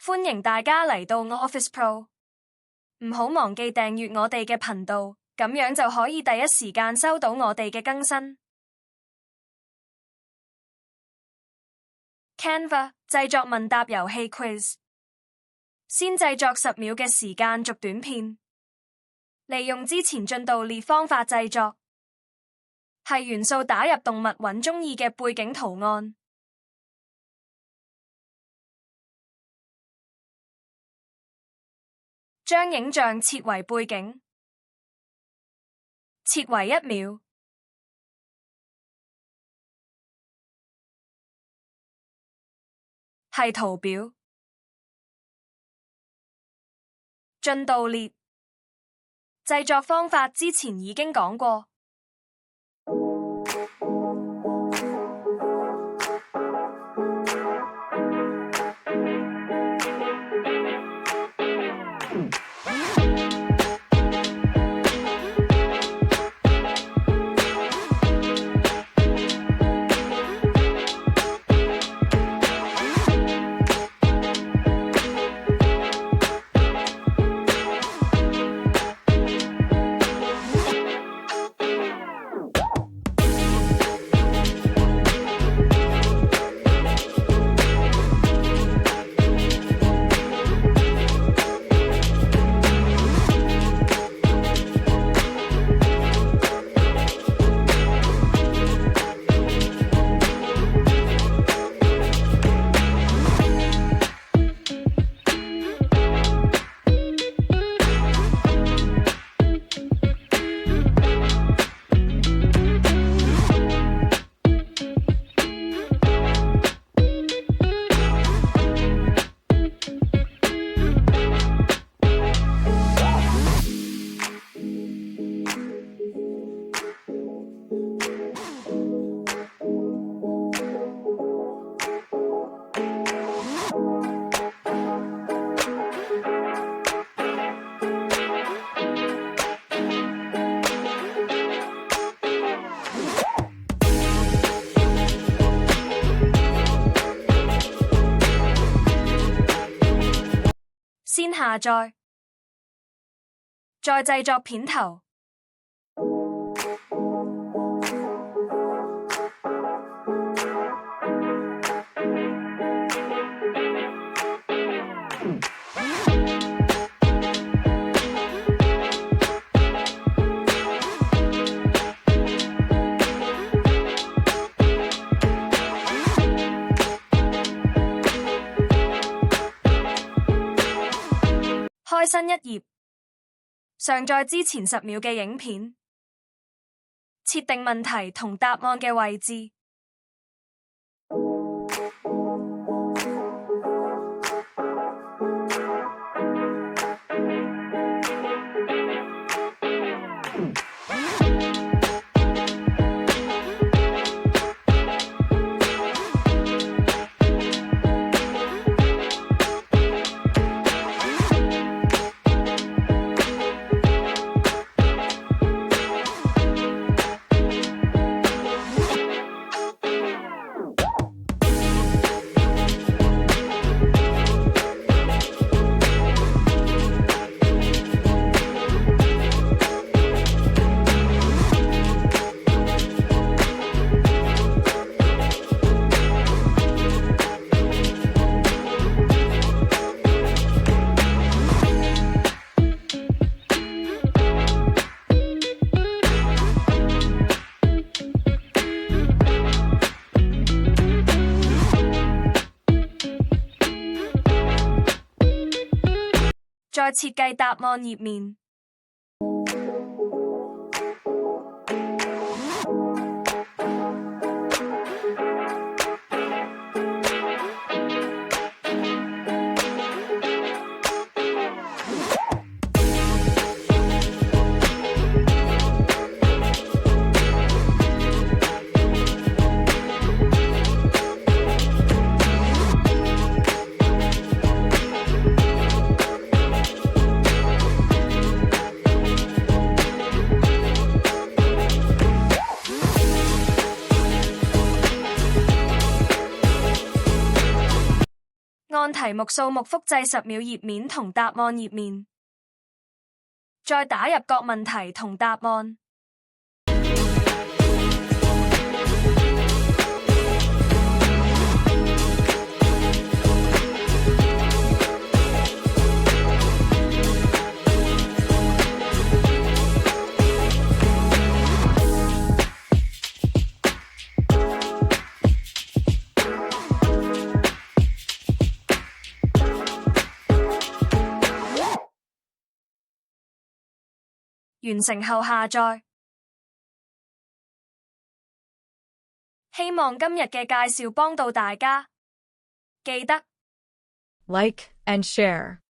歡迎大家嚟到 Office Pro， 唔好忘記訂閱我哋嘅頻道，咁樣就可以第一時間收到我哋嘅更新。Canva 製作問答遊戲 Quiz， 先製作10秒嘅時間軸短片，利用之前進度列方法製作，係元素打入動物揾中意嘅背景圖案。將影像設為背景，設為1秒。係圖表。進度列。製作方法之前已經講過。先下載，再製作片頭。開新一頁，上載之前10秒嘅影片，設定問題同答案嘅位置。再設計答案頁面。題目數目複製10秒頁面同答案頁面，再打入各問題同答案。完成後下載。希望今日嘅介紹幫到大家，記得 like and share。